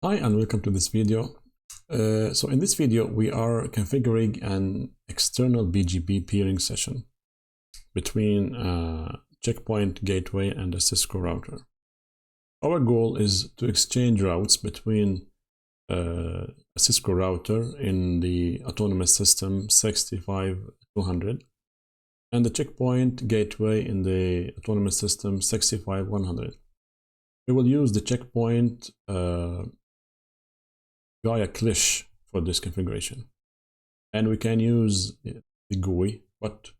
Hi and welcome to this video. So in this video we are configuring an external BGP peering session between a checkpoint gateway and a Cisco router. Our goal is to exchange routes between a Cisco router in the autonomous system 65200 and the checkpoint gateway in the autonomous system 65100. We will use the checkpoint Gaia Clish for this configuration, and we can use the GUI, but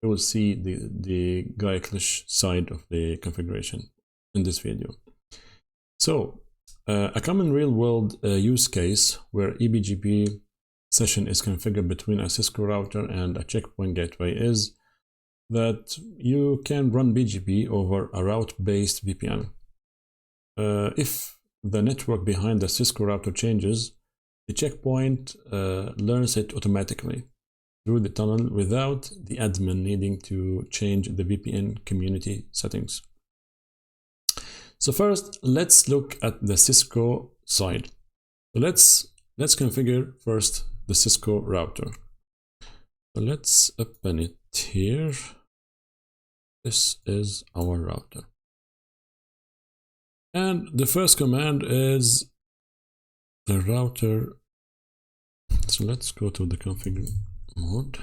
we will see the Gaia Clish side of the configuration in this video. So a common real-world use case where eBGP session is configured between a Cisco router and a checkpoint gateway is that you can run BGP over a route-based VPN. If the network behind the Cisco router changes, the checkpoint learns it automatically through the tunnel without the admin needing to change the VPN community settings. So first, let's look at the Cisco side. So let's configure first the Cisco router. So let's open it here. This is our router. And the first command is the router. So let's go to the config mode.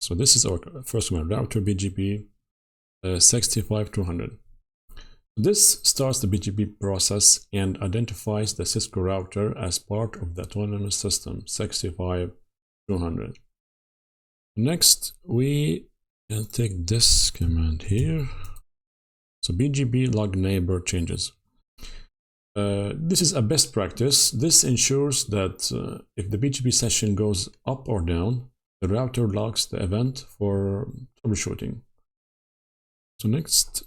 So this is our first command, router BGP 65200. This starts the BGP process and identifies the Cisco router as part of the autonomous system 65200. Next, we can take this command here. So BGP log neighbor changes. This is a best practice. This ensures that if the BGP session goes up or down, the router logs the event for troubleshooting. So next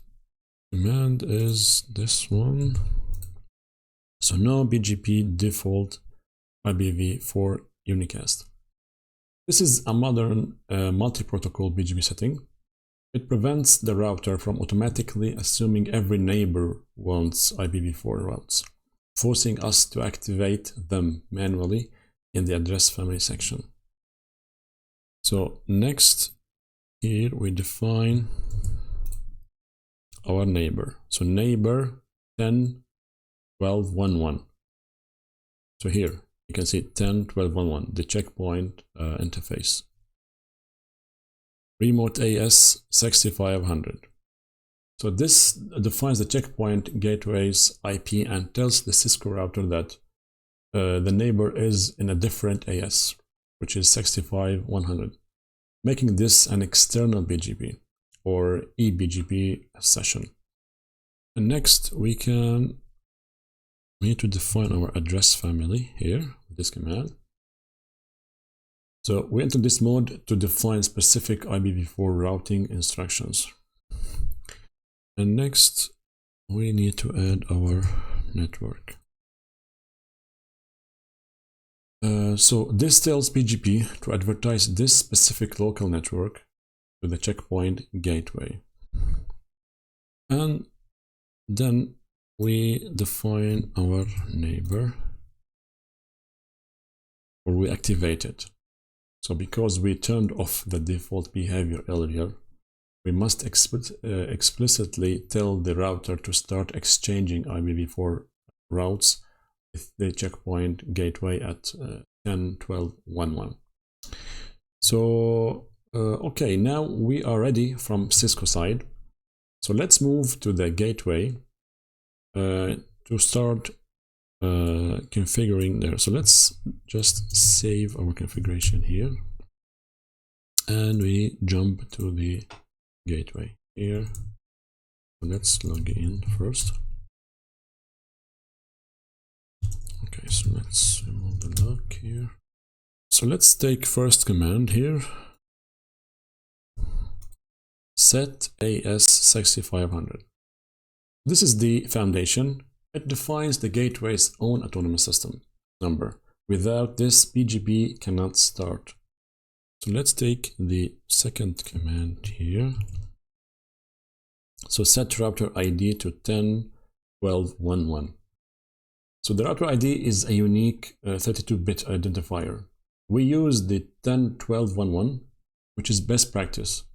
command is this one. So no BGP default IPv4 unicast. This is a modern multi-protocol BGP setting. It prevents the router from automatically assuming every neighbor wants IPv4 routes, forcing us to activate them manually in the address family section. So next, here we define our neighbor. So neighbor 10.12.1.1. So here you can see 10.12.1.1, the checkpoint interface. Remote AS 6500. So this defines the checkpoint gateway's IP and tells the Cisco router that the neighbor is in a different AS, which is 65100, making this an external BGP or eBGP session. And next we need to define our address family here with this command. So we enter this mode to define specific IPv4 routing instructions. And next, we need to add our network. So this tells BGP to advertise this specific local network to the checkpoint gateway. And then we define our neighbor, or we activate it. So because we turned off the default behavior earlier, we must explicitly tell the router to start exchanging IPv4 routes with the checkpoint gateway at 10.12.1.1. So, okay, now we are ready from Cisco side. So let's move to the gateway to start configuring there. So let's just save our configuration here and we jump to the gateway here. So let's log in first. Okay, so let's remove the lock here. So let's take first command here, set AS 6500. This is the foundation. It defines the gateway's own autonomous system number. Without this, BGP cannot start. So let's take the second command here. So set router ID to 10.12.1.1. So the router ID is a unique 32-bit identifier. We use the 10.12.11, which is best practice,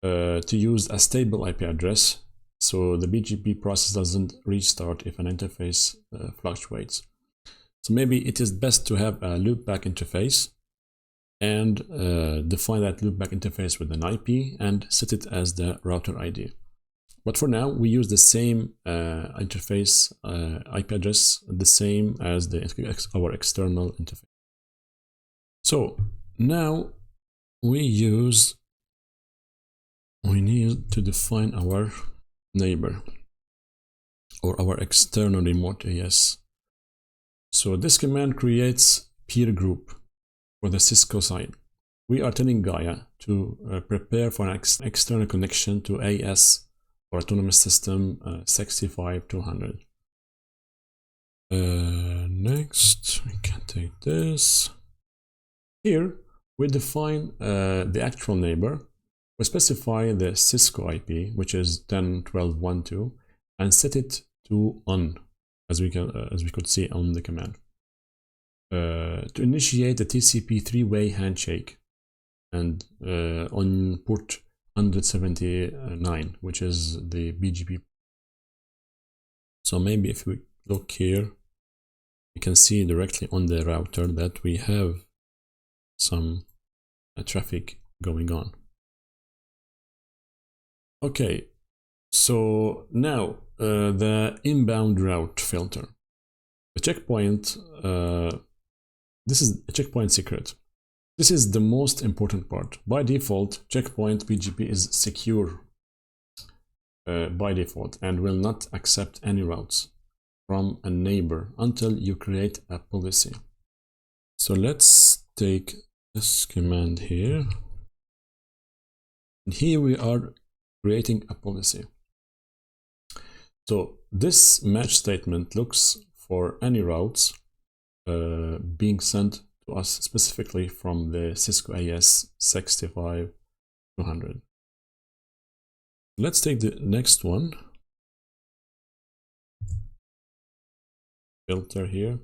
to use a stable IP address, so the BGP process doesn't restart if an interface fluctuates. So maybe it is best to have a loopback interface and define that loopback interface with an IP and set it as the router ID. But for now, we use the same interface IP address, the same as our external interface. So now we need to define our neighbor or our external remote AS. So this command creates peer group for the Cisco side. We are telling Gaia to prepare for an external connection to AS or autonomous system 65200. Next, we can take this. Here, we define the actual neighbor. We specify the Cisco IP, which is 10.12.12, and set it to on, as we could see on the command, to initiate the TCP three-way handshake, and on port 179, which is the BGP. So maybe if we look here, you can see directly on the router that we have some traffic going on. Okay, so now the inbound route filter. The checkpoint, this is a checkpoint secret. This is the most important part. By default, checkpoint BGP is secure by default and will not accept any routes from a neighbor until you create a policy. So let's take this command here. And here we are creating a policy. So this match statement looks for any routes being sent to us specifically from the Cisco AS 65200. Let's take the next one. Filter here.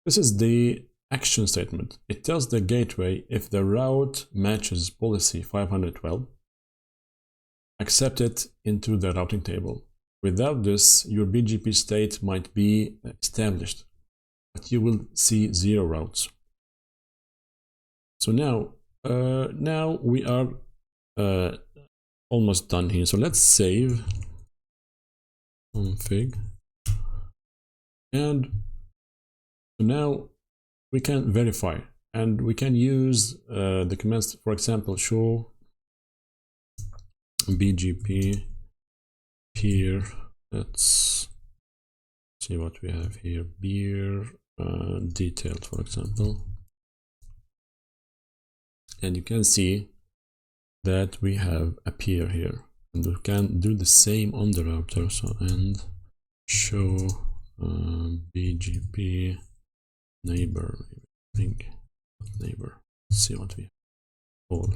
This is the action statement. It tells the gateway if the route matches policy 512, accept it into the routing table. Without this, your BGP state might be established, but you will see 0 routes. So now we are almost done here. So let's save config, and now we can verify, and we can use the commands, for example, show BGP peer. Let's see what we have here. Beer detailed, for example, and you can see that we have a peer here, and we can do the same on the router. So and show BGP neighbor, I think neighbor. Let's see what we have. All.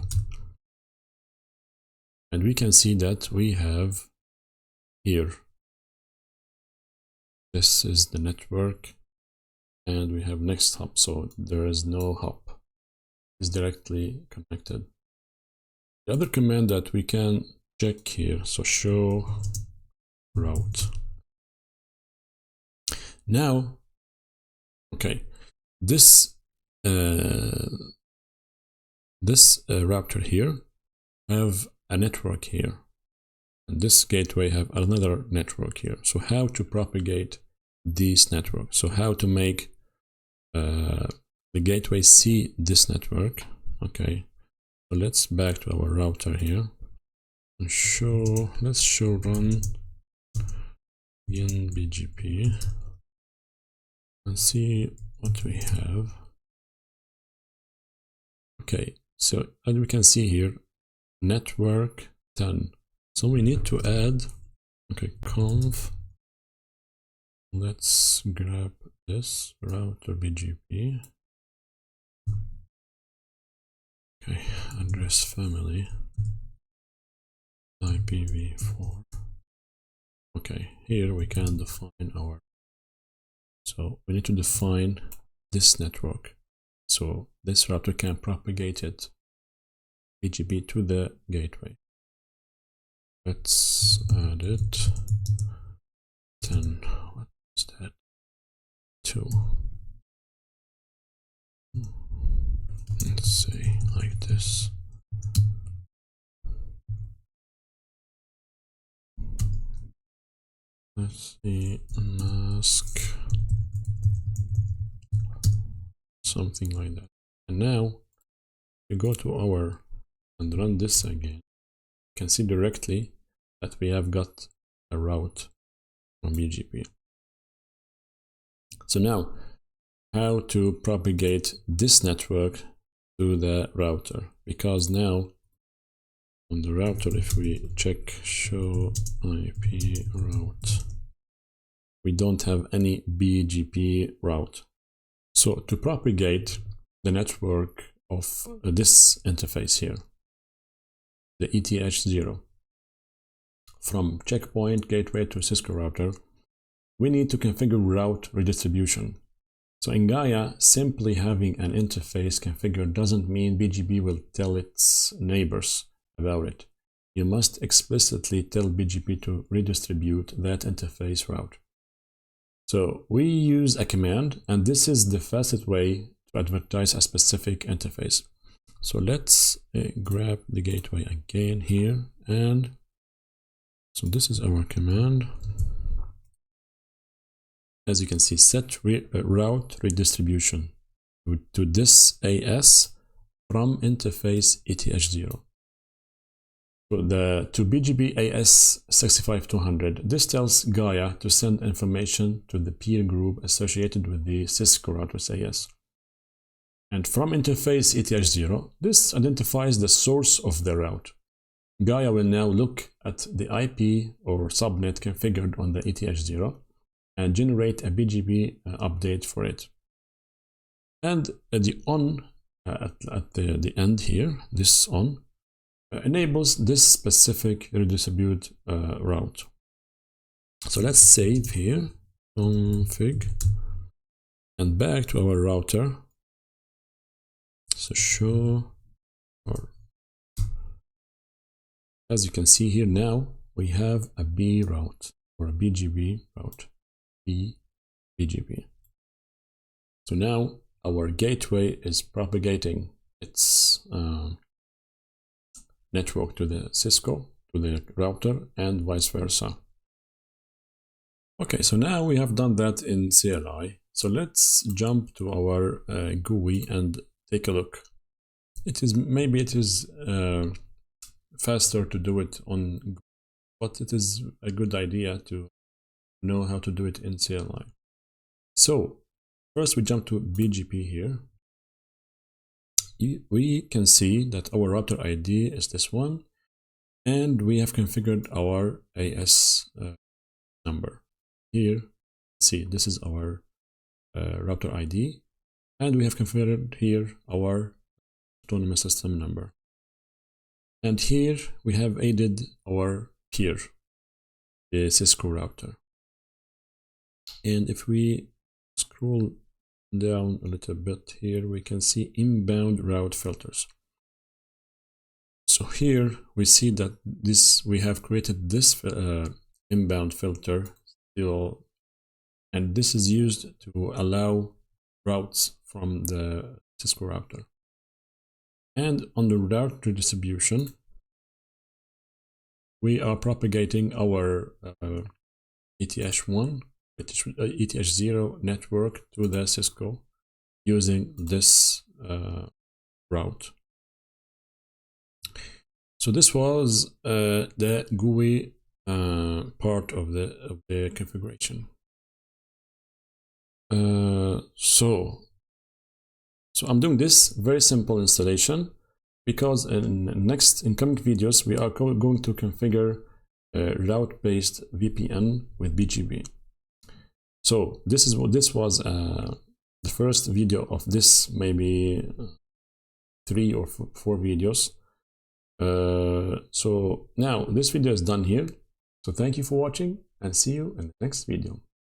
And we can see that we have here, this is the network, and we have next hop, so there is no hop, it's directly connected. The other command that we can check here, so show route. Now, okay, this router here have a network here, and this gateway have another network here. So how to propagate these networks? So how to make the gateway see this network? Okay, so let's back to our router here and let's show run in BGP and see what we have. Okay, so as we can see here, network 10. So we need to add, okay, conf. Let's grab this router BGP. Okay, address family IPv4. Okay, here we can define our So we need to define this network. So this router can propagate it BGP to the gateway. Let's add it 10. What is that? 2. Let's say like this. Let's see, mask, something like that. And now we go to our and run this again. You can see directly that we have got a route from BGP. So now, how to propagate this network to the router? Because now on the router, if we check show IP route, we don't have any BGP route. So to propagate the network of this interface here, the ETH0, from checkpoint gateway to Cisco router, we need to configure route redistribution. So in Gaia, simply having an interface configured doesn't mean BGP will tell its neighbors about it. You must explicitly tell BGP to redistribute that interface route. So we use a command, and this is the fastest way to advertise a specific interface. So let's grab the gateway again here, and so this is our command. As you can see, set route redistribution to this AS from interface ETH0. To BGP AS 65200, this tells Gaia to send information to the peer group associated with the Cisco routers AS. And from interface ETH0, this identifies the source of the route. Gaia will now look at the IP or subnet configured on the ETH0 and generate a BGP update for it. And the on at the end here, this on, enables this specific redistribute route. So let's save here, config, and back to our router. So show, or as you can see here now, we have a B route or a BGP route, BGP. So now our gateway is propagating its network to the Cisco, to the router, and vice versa. Okay, so now we have done that in CLI. So let's jump to our GUI and take a look. Maybe it is faster to do it on GUI, but it is a good idea to know how to do it in CLI. So first we jump to BGP here. We can see that our router ID is this one, and we have configured our AS number. Here, see, this is our router ID, and we have configured here our autonomous system number. And here we have added our peer, the Cisco router. And if we scroll down a little bit here, we can see inbound route filters. So here we see that we have created this inbound filter still, and this is used to allow routes from the Cisco router. And on the route redistribution, we are propagating our ETH0 network to the Cisco using this route. So this was the GUI part of the configuration. So I'm doing this very simple installation because in coming videos we are going to configure route-based VPN with BGP. So this was the first video of this, maybe 3 or 4 videos. So now this video is done here. So thank you for watching, and see you in the next video.